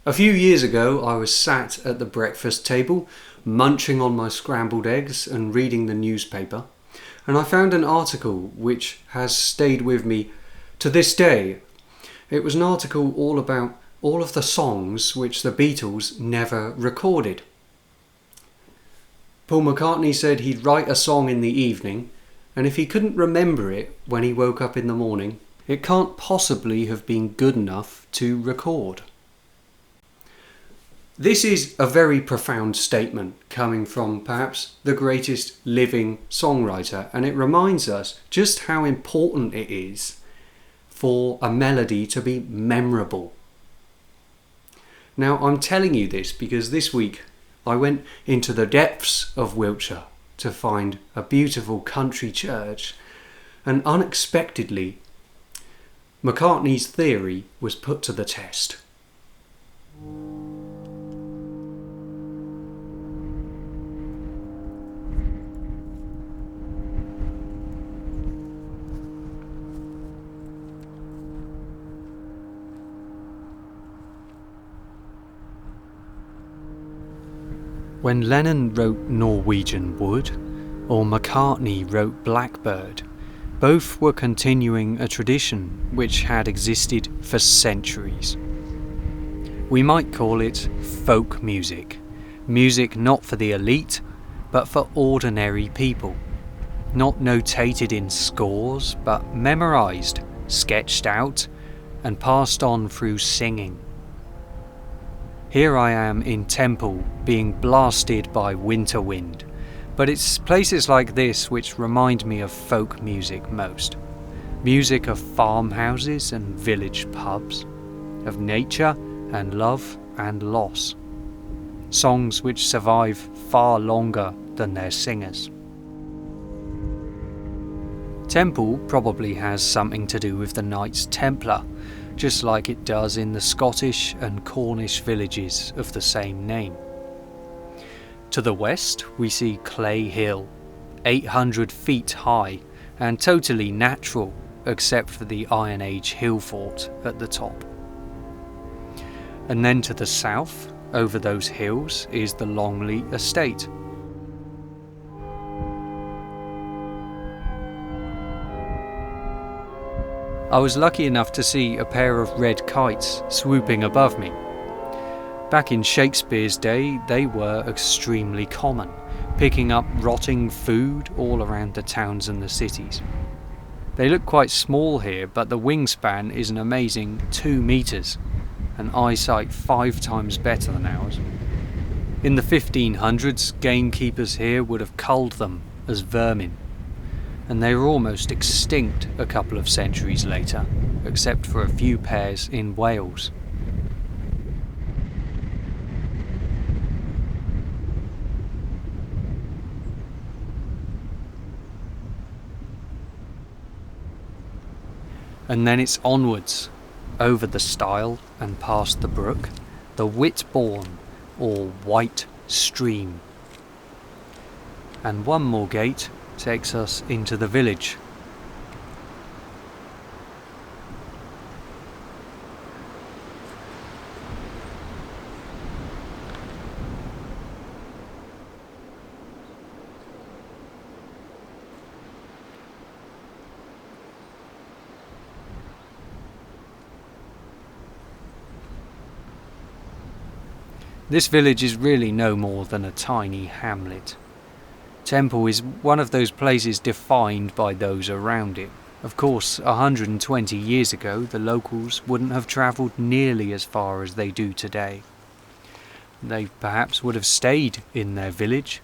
A few years ago, I was sat at the breakfast table, munching on my scrambled eggs and reading the newspaper, and I found an article which has stayed with me to this day. It was an article all about all of the songs which the Beatles never recorded. Paul McCartney said he'd write a song in the evening, and if he couldn't remember it when he woke up in the morning, it can't possibly have been good enough to record. This is a very profound statement coming from perhaps the greatest living songwriter, and it reminds us just how important it is for a melody to be memorable. Now, I'm telling you this because this week I went into the depths of Wiltshire to find a beautiful country church, and unexpectedly, McCartney's theory was put to the test. When Lennon wrote Norwegian Wood, or McCartney wrote Blackbird, both were continuing a tradition which had existed for centuries. We might call it folk music, music not for the elite, but for ordinary people, not notated in scores, but memorised, sketched out, and passed on through singing. Here I am in Temple being blasted by winter wind, but it's places like this which remind me of folk music most. Music of farmhouses and village pubs, of nature and love and loss. Songs which survive far longer than their singers. Temple probably has something to do with the Knights Templar, just like it does in the Scottish and Cornish villages of the same name. To the west we see Clay Hill, 800 feet high and totally natural except for the Iron Age hill fort at the top. And then to the south, over those hills, is the Longley Estate. I was lucky enough to see a pair of red kites swooping above me. Back in Shakespeare's day, they were extremely common, picking up rotting food all around the towns and the cities. They look quite small here, but the wingspan is an amazing 2 meters, and eyesight 5 times better than ours. In the 1500s, gamekeepers here would have culled them as vermin, and they were almost extinct a couple of centuries later, except for a few pairs in Wales. And then it's onwards, over the stile and past the brook, the Whitbourne, or White Stream. And one more gate takes us into the village. This village is really no more than a tiny hamlet. Temple is one of those places defined by those around it. Of course, 120 years ago, the locals wouldn't have travelled nearly as far as they do today. They perhaps would have stayed in their village.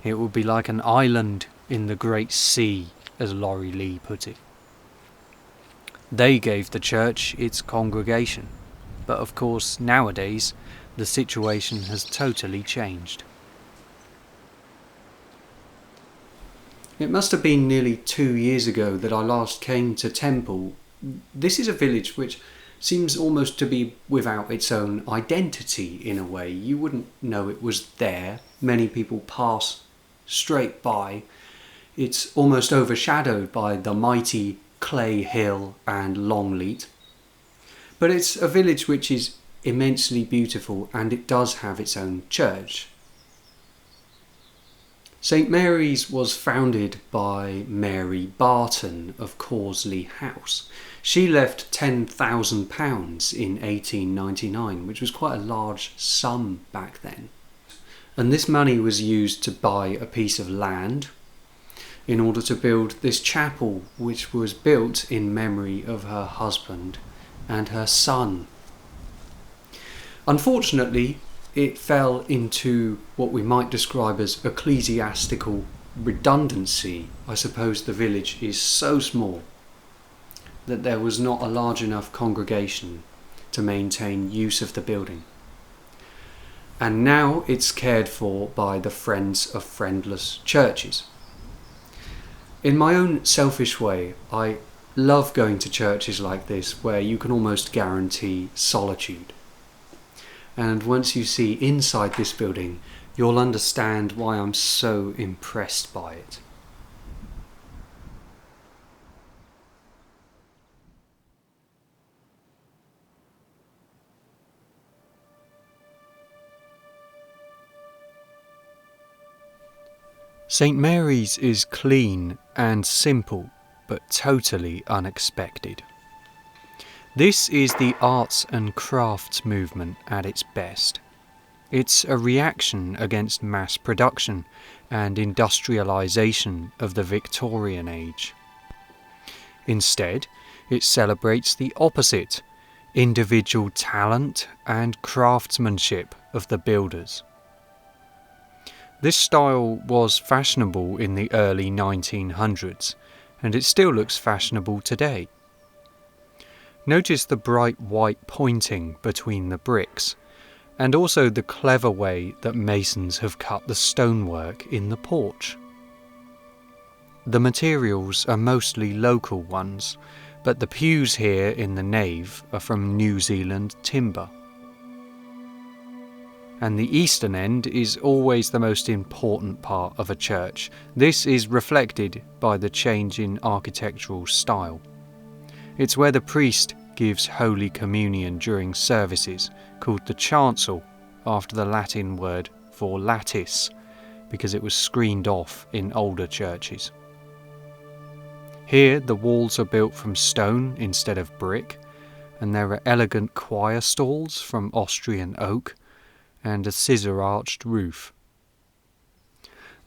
It would be like an island in the great sea, as Laurie Lee put it. They gave the church its congregation, but of course, nowadays, the situation has totally changed. It must have been nearly 2 years ago that I last came to Temple. This is a village which seems almost to be without its own identity in a way. You wouldn't know it was there. Many people pass straight by. It's almost overshadowed by the mighty Clay Hill and Longleat. But it's a village which is immensely beautiful, and it does have its own church. St Mary's was founded by Mary Barton of Corsley House. She left £10,000 in 1899, which was quite a large sum back then. And this money was used to buy a piece of land in order to build this chapel, which was built in memory of her husband and her son. Unfortunately, it fell into what we might describe as ecclesiastical redundancy. I suppose the village is so small that there was not a large enough congregation to maintain use of the building. And now it's cared for by the Friends of Friendless Churches. In my own selfish way, I love going to churches like this where you can almost guarantee solitude. And once you see inside this building, you'll understand why I'm so impressed by it. St Mary's is clean and simple, but totally unexpected. This is the arts and crafts movement at its best. It's a reaction against mass production and industrialisation of the Victorian age. Instead, it celebrates the opposite, individual talent and craftsmanship of the builders. This style was fashionable in the early 1900s, and it still looks fashionable today. Notice the bright white pointing between the bricks, and also the clever way that masons have cut the stonework in the porch. The materials are mostly local ones, but the pews here in the nave are from New Zealand timber. And the eastern end is always the most important part of a church. This is reflected by the change in architectural style. It's where the priest gives Holy Communion during services, called the chancel, after the Latin word for lattice, because it was screened off in older churches. Here the walls are built from stone instead of brick, and there are elegant choir stalls from Austrian oak, and a scissor-arched roof.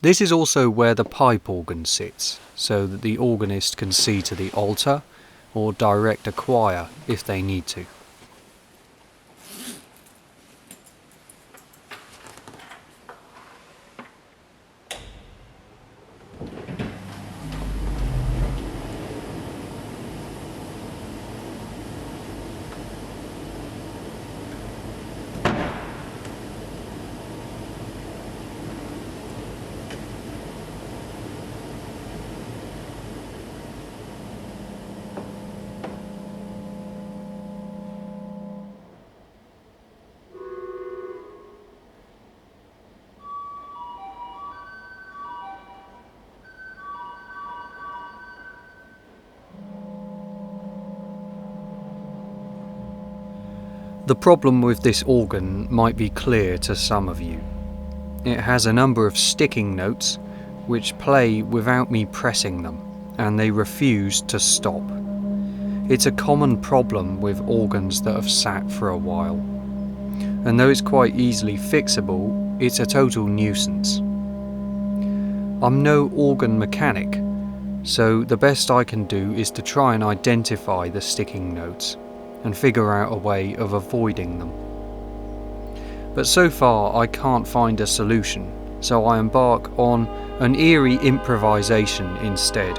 This is also where the pipe organ sits, so that the organist can see to the altar or direct a choir if they need to. The problem with this organ might be clear to some of you. It has a number of sticking notes which play without me pressing them, and they refuse to stop. It's a common problem with organs that have sat for a while, and though it's quite easily fixable, it's a total nuisance. I'm no organ mechanic, so the best I can do is to try and identify the sticking notes and figure out a way of avoiding them. But so far I can't find a solution, so I embark on an eerie improvisation instead,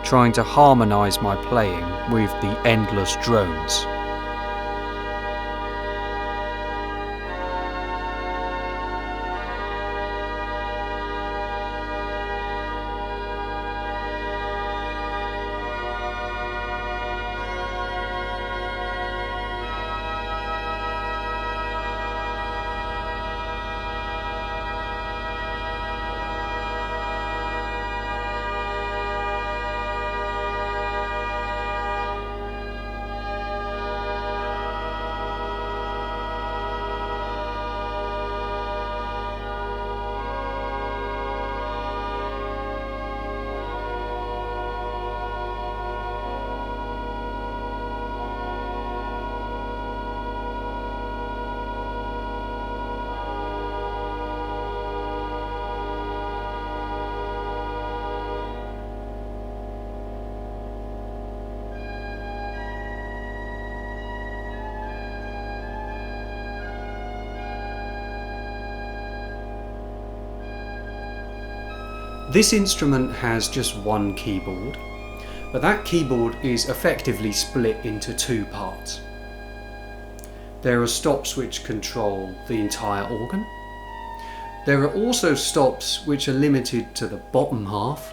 trying to harmonise my playing with the endless drones. This instrument has just one keyboard, but that keyboard is effectively split into two parts. There are stops which control the entire organ. There are also stops which are limited to the bottom half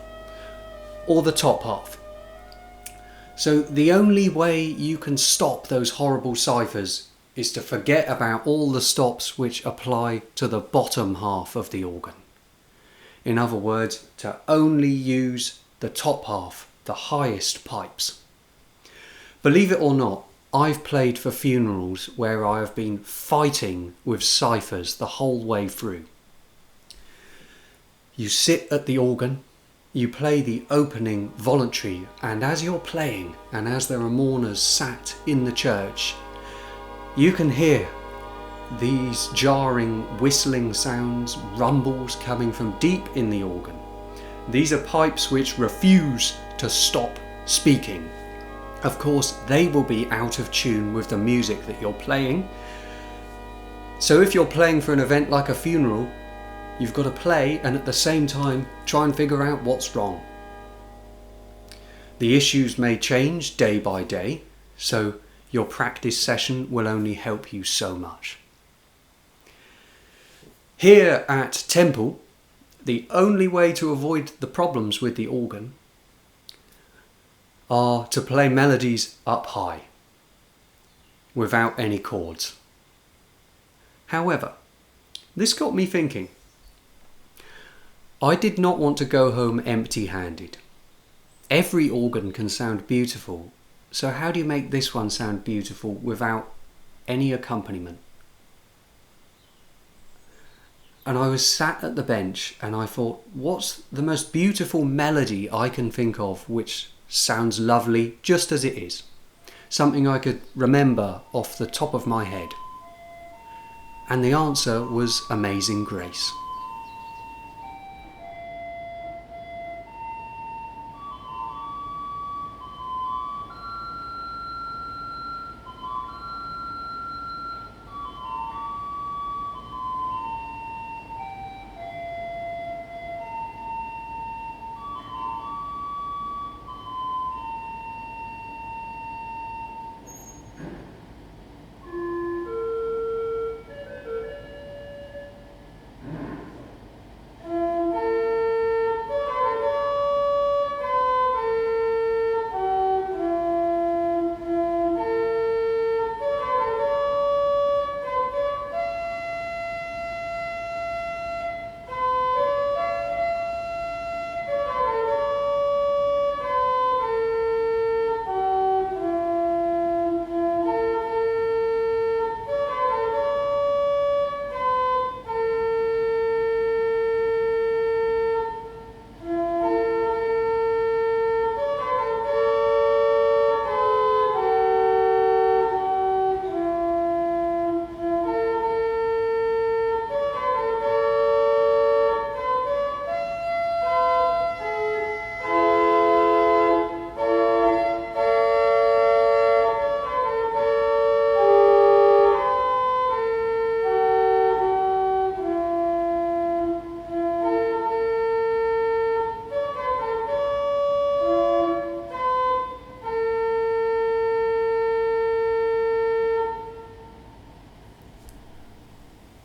or the top half. So the only way you can stop those horrible ciphers is to forget about all the stops which apply to the bottom half of the organ. In other words, to only use the top half, the highest pipes. Believe it or not, I've played for funerals where I have been fighting with ciphers the whole way through. You sit at the organ, you play the opening voluntary, and as you're playing, and as there are mourners sat in the church, you can hear these jarring, whistling sounds, rumbles coming from deep in the organ. These are pipes which refuse to stop speaking. Of course, they will be out of tune with the music that you're playing. So if you're playing for an event like a funeral, you've got to play and at the same time try and figure out what's wrong. The issues may change day by day, so your practice session will only help you so much. Here at Temple, the only way to avoid the problems with the organ are to play melodies up high, without any chords. However, this got me thinking. I did not want to go home empty-handed. Every organ can sound beautiful, so how do you make this one sound beautiful without any accompaniment? And I was sat at the bench and I thought, what's the most beautiful melody I can think of which sounds lovely just as it is? Something I could remember off the top of my head. And the answer was Amazing Grace.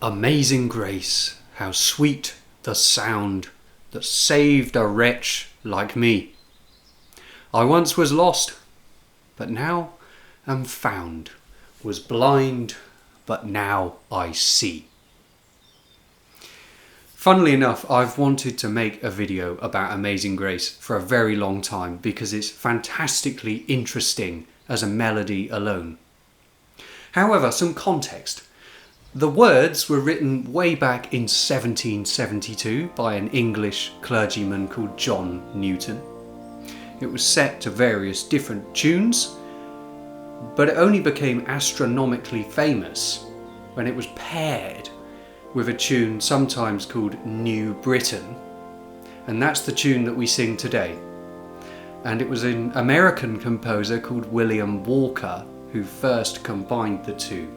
Amazing grace, how sweet the sound that saved a wretch like me. I once was lost, but now am found, was blind, but now I see. Funnily enough, I've wanted to make a video about Amazing Grace for a very long time because it's fantastically interesting as a melody alone. However, some context. The words were written way back in 1772 by an English clergyman called John Newton. It was set to various different tunes, but it only became astronomically famous when it was paired with a tune sometimes called New Britain, and that's the tune that we sing today. And it was an American composer called William Walker who first combined the two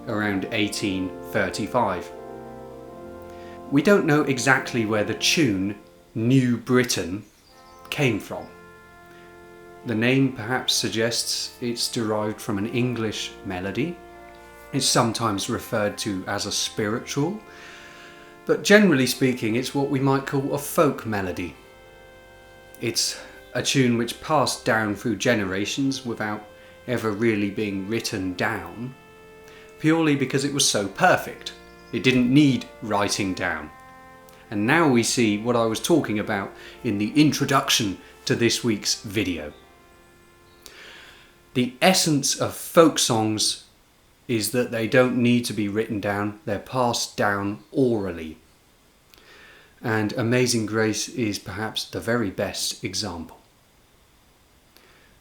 around 1835. We don't know exactly where the tune New Britain came from. The name perhaps suggests it's derived from an English melody. It's sometimes referred to as a spiritual, but generally speaking it's what we might call a folk melody. It's a tune which passed down through generations without ever really being written down, purely because it was so perfect. It didn't need writing down. And now we see what I was talking about in the introduction to this week's video. The essence of folk songs is that they don't need to be written down, they're passed down orally. And Amazing Grace is perhaps the very best example.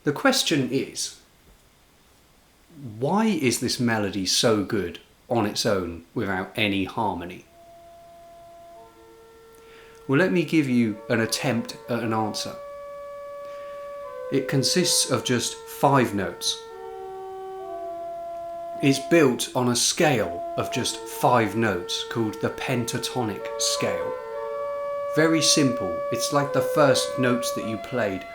The question is, why is this melody so good on its own without any harmony? Well, let me give you an attempt at an answer. It consists of just 5 notes. It's built on a scale of just 5 notes called the pentatonic scale. Very simple. It's like the first notes that you played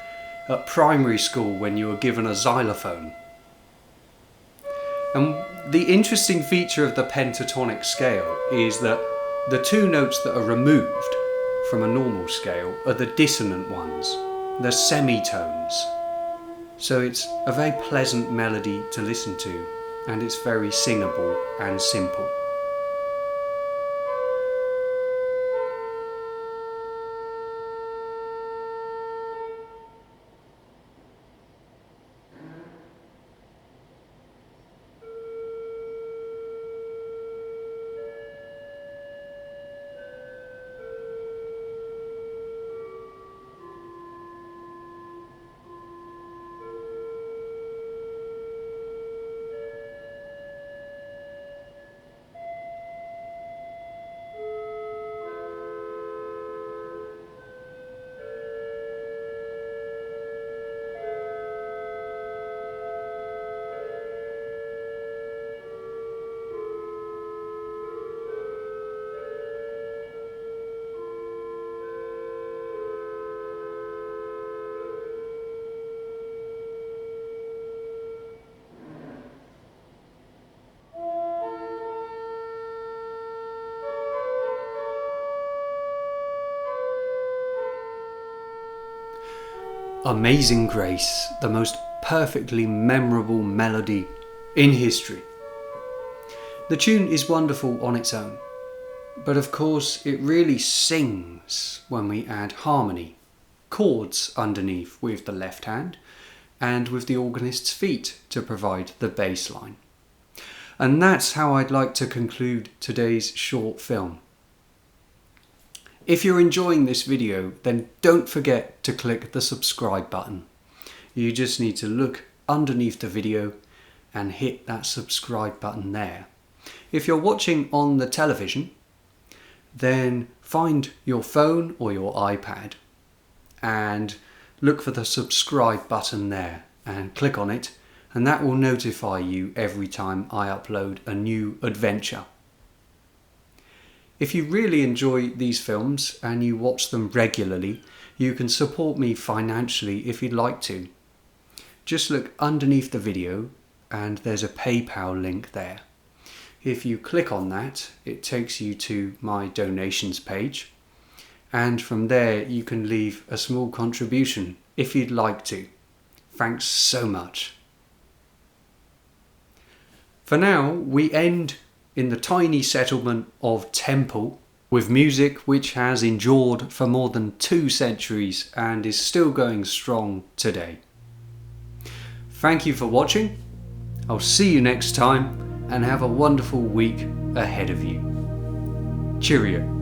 at primary school when you were given a xylophone. And the interesting feature of the pentatonic scale is that the 2 notes that are removed from a normal scale are the dissonant ones, the semitones. So it's a very pleasant melody to listen to, and it's very singable and simple. Amazing Grace, the most perfectly memorable melody in history. The tune is wonderful on its own, but of course it really sings when we add harmony, chords underneath with the left hand and with the organist's feet to provide the bass line. And that's how I'd like to conclude today's short film. If you're enjoying this video, then don't forget to click the subscribe button. You just need to look underneath the video and hit that subscribe button there. If you're watching on the television, then find your phone or your iPad and look for the subscribe button there and click on it, and that will notify you every time I upload a new adventure. If you really enjoy these films and you watch them regularly, you can support me financially if you'd like to. Just look underneath the video and there's a PayPal link there. If you click on that, it takes you to my donations page, and from there you can leave a small contribution if you'd like to. Thanks so much. For now, we end in the tiny settlement of Temple with music which has endured for more than 2 centuries and is still going strong today. Thank you for watching. I'll see you next time and have a wonderful week ahead of you. Cheerio.